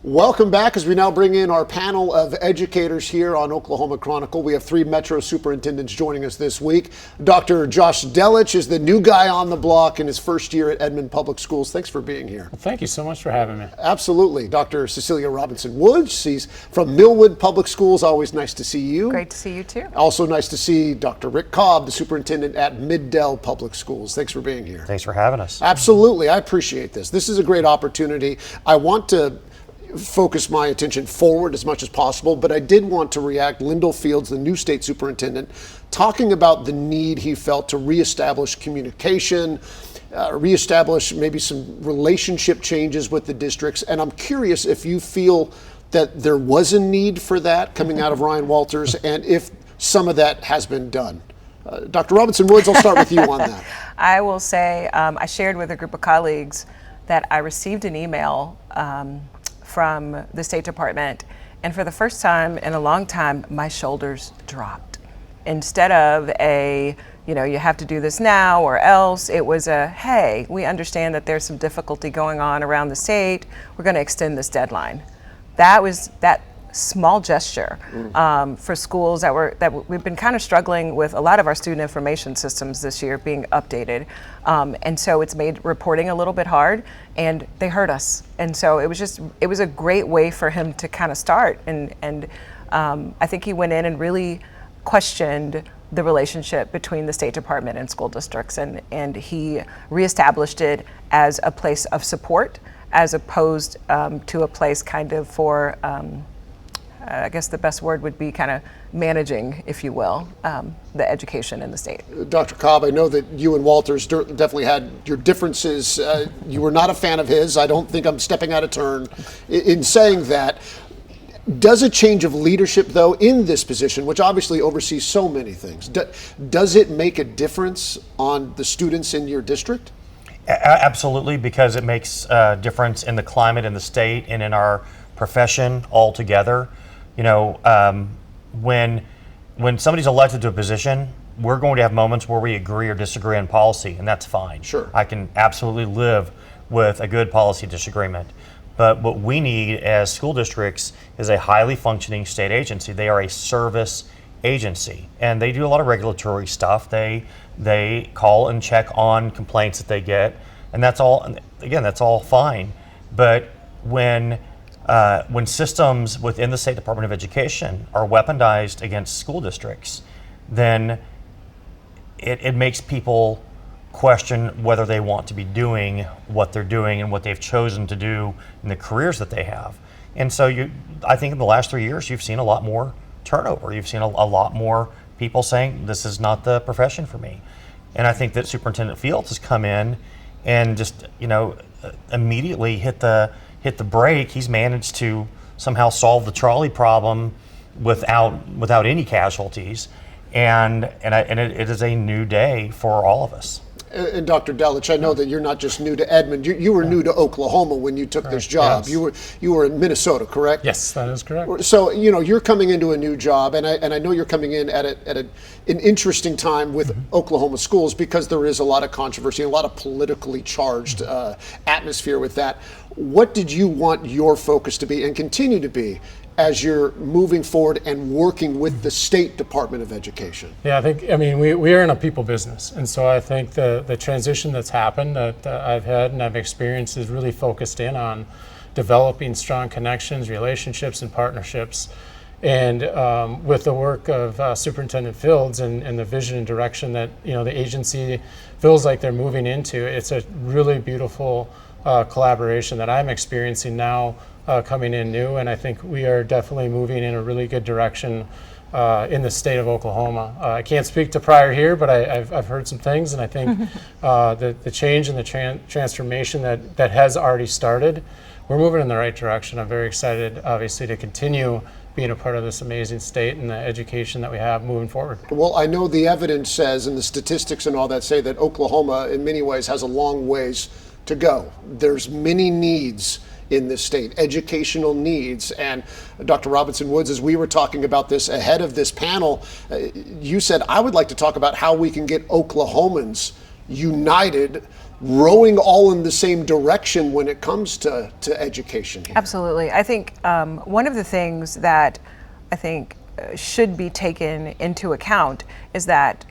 Welcome back as we now bring in our panel of educators here on Oklahoma Chronicle. We have three Metro superintendents joining us this week. Dr. Josh Delich is the new guy on the block in his first year at Edmond Public Schools. Thanks for being here. Well, thank you so much for having me. Absolutely. Dr. Cecilia Robinson Woods, she's from Millwood Public Schools. Always nice to see you. Great to see you too. Also nice to see Dr. Rick Cobb, the superintendent at Middell Public Schools. Thanks for being here. Thanks for having us. Absolutely. I appreciate this. This is a great opportunity. I want to focus my attention forward as much as possible, but I did want to react. Lyndall Fields, the new state superintendent, talking about the need he felt to reestablish communication, reestablish maybe some relationship changes with the districts. And I'm curious if you feel that there was a need for that coming out of Ryan Walters, and if some of that has been done. Dr. Robinson Woods, I'll start with you on that. I will say I shared with a group of colleagues that I received an email from the State Department, and for the first time in a long time, my shoulders dropped. Instead of you have to do this now or else, it was hey, we understand that there's some difficulty going on around the state. We're going to extend this deadline. That was that small gesture for schools that we've been kind of struggling with a lot of our student information systems this year being updated, and so it's made reporting a little bit hard, and they heard us, and so it was a great way for him to kind of start, and I think he went in and really questioned the relationship between the State Department and school districts, and he reestablished it as a place of support as opposed to a place kind of for I guess the best word would be kind of managing, if you will, the education in the state. Dr. Cobb, I know that you and Walters definitely had your differences. You were not a fan of his. I don't think I'm stepping out of turn in saying that. Does a change of leadership, though, in this position, which obviously oversees so many things, does it make a difference on the students in your district? Absolutely, because it makes a difference in the climate in the state and in our profession altogether. You know, when somebody's elected to a position, we're going to have moments where we agree or disagree on policy, and that's fine. Sure. I can absolutely live with a good policy disagreement. But what we need as school districts is a highly functioning state agency. They are a service agency, and they do a lot of regulatory stuff. They call and check on complaints that they get, and that's all. Again, that's all fine. But when systems within the State Department of Education are weaponized against school districts, then it makes people question whether they want to be doing what they're doing and what they've chosen to do in the careers that they have. And so I think in the last 3 years, you've seen a lot more turnover. You've seen a lot more people saying, this is not the profession for me. And I think that Superintendent Fields has come in and just, immediately hit the brake. He's managed to somehow solve the trolley problem without any casualties, and it is a new day for all of us. And Dr. Delich, I know that you're not just new to Edmond. You were new to Oklahoma when you took this job. Yes. You were in Minnesota, correct? Yes, that is correct. So you're coming into a new job, and I know you're coming in at an interesting time with Oklahoma schools because there is a lot of controversy, a lot of politically charged atmosphere with that. What did you want your focus to be and continue to be as you're moving forward and working with the State Department of Education? Yeah, we are in a people business, and so I think the transition that's happened that I've had and I've experienced is really focused in on developing strong connections, relationships, and partnerships. And with the work of Superintendent Fields and the vision and direction that the agency feels like they're moving into, it's a really beautiful collaboration that I'm experiencing now. Coming in new, and I think we are definitely moving in a really good direction in the state of Oklahoma. I can't speak to prior here, but I've heard some things, and I think the change and the transformation that has already started, we're moving in the right direction. I'm very excited, obviously, to continue being a part of this amazing state and the education that we have moving forward. Well, I know the evidence says, and the statistics and all that say that Oklahoma, in many ways, has a long ways to go. There's many needs in this state, educational needs. And Dr. Robinson Woods, as we were talking about this ahead of this panel, you said, I would like to talk about how we can get Oklahomans united rowing all in the same direction when it comes to education here. Absolutely. I think one of the things that I think should be taken into account is that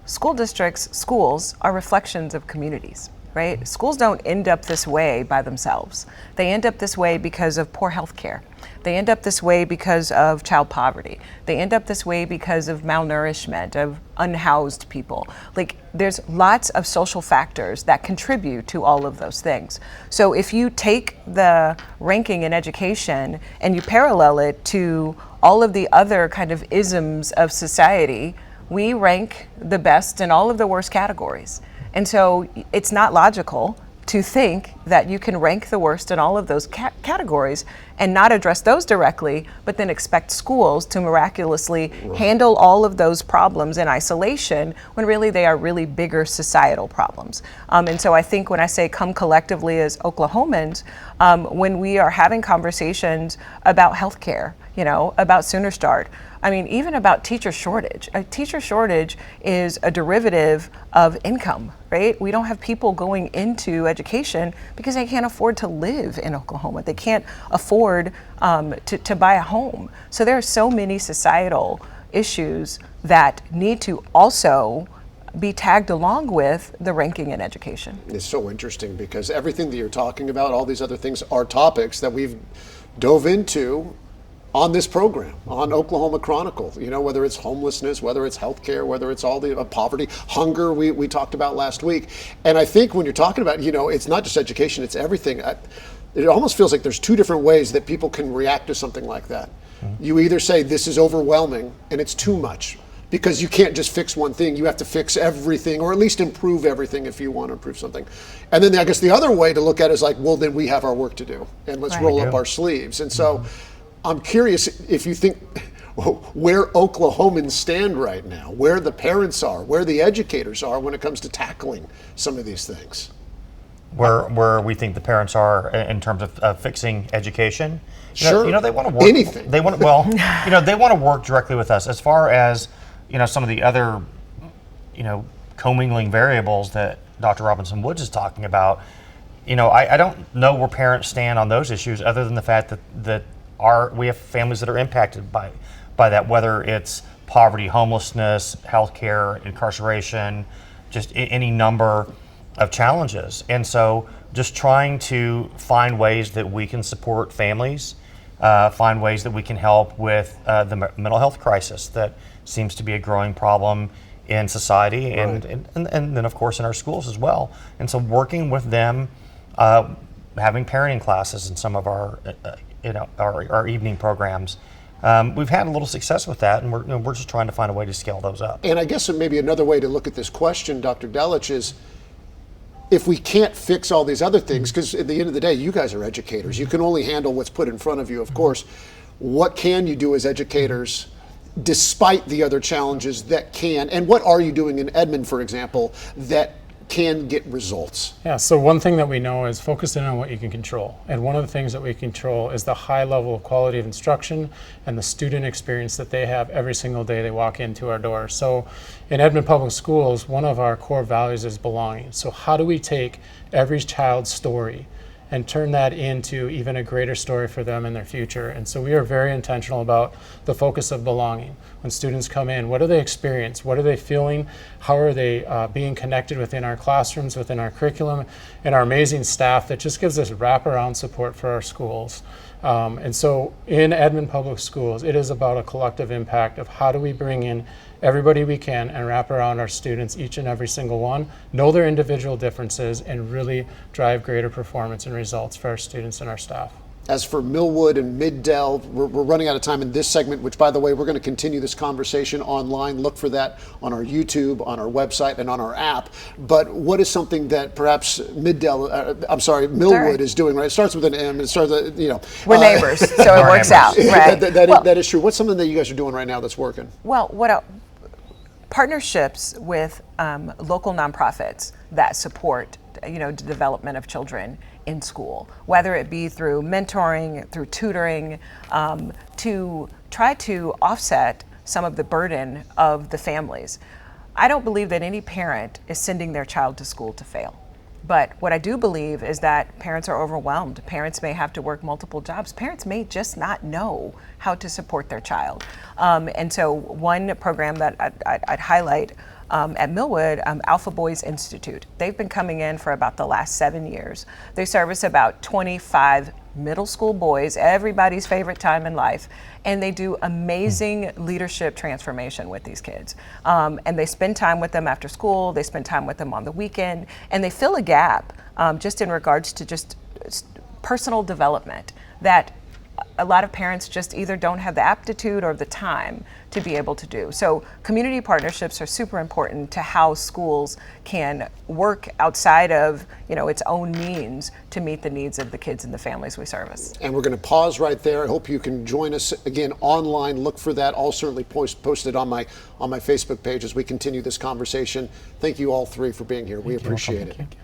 school districts, schools are reflections of communities, right? Schools don't end up this way by themselves. They end up this way because of poor health care. They end up this way because of child poverty. They end up this way because of malnourishment, of unhoused people. Like, there's lots of social factors that contribute to all of those things. So if you take the ranking in education and you parallel it to all of the other kind of isms of society, we rank the best in all of the worst categories. And so it's not logical to think that you can rank the worst in all of those categories and not address those directly, but then expect schools to miraculously handle all of those problems in isolation when really they are really bigger societal problems. And so I think when I say come collectively as Oklahomans, when we are having conversations about healthcare, about Sooner Start, I mean, even about teacher shortage. A teacher shortage is a derivative of income, right? We don't have people going into education because they can't afford to live in Oklahoma. They can't afford to buy a home. So there are so many societal issues that need to also be tagged along with the ranking in education. It's so interesting because everything that you're talking about, all these other things, are topics that we've dove into on this program, on Oklahoma Chronicle, whether it's homelessness, whether it's healthcare, whether it's all the poverty, hunger we talked about last week. And I think when you're talking about, it's not just education, it's everything. It almost feels like there's two different ways that people can react to something like that. You either say this is overwhelming and it's too much, because you can't just fix one thing. You have to fix everything, or at least improve everything if you want to improve something. And then I guess the other way to look at it is like, well, then we have our work to do and let's roll up our sleeves. And so I'm curious if you think where Oklahomans stand right now, where the parents are, where the educators are when it comes to tackling some of these things. Where we think the parents are in terms of fixing education. Sure. They want to work. Anything. They want they want to work directly with us. As far as, some of the other, commingling variables that Dr. Robinson Woods is talking about, I don't know where parents stand on those issues other than the fact that we have families that are impacted by that, whether it's poverty, homelessness, healthcare, incarceration, just any number of challenges. And so just trying to find ways that we can support families, find ways that we can help with the mental health crisis that seems to be a growing problem in society, and then of course in our schools as well. And so working with them, having parenting classes in some of our our evening programs. We've had a little success with that, and we're just trying to find a way to scale those up. And I guess maybe another way to look at this question, Dr. Delich, is if we can't fix all these other things, because at the end of the day, you guys are educators. You can only handle what's put in front of you, of course. What can you do as educators despite the other challenges that can, and what are you doing in Edmond, for example, that can get results? Yeah, so one thing that we know is focus in on what you can control. And one of the things that we control is the high level of quality of instruction and the student experience that they have every single day they walk into our doors. So in Edmond Public Schools, one of our core values is belonging. So how do we take every child's story and turn that into even a greater story for them in their future? And so we are very intentional about the focus of belonging. When students come in, what do they experience? What are they feeling? How are they being connected within our classrooms, within our curriculum, and our amazing staff that just gives us wraparound support for our schools. And so in Edmond Public Schools, it is about a collective impact of how do we bring in everybody we can and wrap around our students, each and every single one, know their individual differences, and really drive greater performance and results for our students and our staff. As for Millwood and Middell, we're running out of time in this segment, which, by the way, we're going to continue this conversation online. Look for that on our YouTube, on our website, and on our app. But what is something that perhaps Millwood is doing, right? It starts with an M. It starts, We're neighbors, so it works out, right? That is true. What's something that you guys are doing right now that's working? Well, partnerships with local nonprofits that support the development of children in school, whether it be through mentoring, through tutoring, to try to offset some of the burden of the families. I don't believe that any parent is sending their child to school to fail. But what I do believe is that parents are overwhelmed. Parents may have to work multiple jobs. Parents may just not know how to support their child. And so one program that I'd highlight at Millwood, Alpha Boys Institute. They've been coming in for about the last 7 years. They service about 25 middle school boys, everybody's favorite time in life, and they do amazing leadership transformation with these kids. And they spend time with them after school, they spend time with them on the weekend, and they fill a gap just in regards to just personal development that a lot of parents just either don't have the aptitude or the time to be able to do. So community partnerships are super important to how schools can work outside of, its own means to meet the needs of the kids and the families we service. And we're going to pause right there. I hope you can join us again online. Look for that. I'll certainly post it on my Facebook page as we continue this conversation. Thank you all three for being here. We appreciate it. Thank you.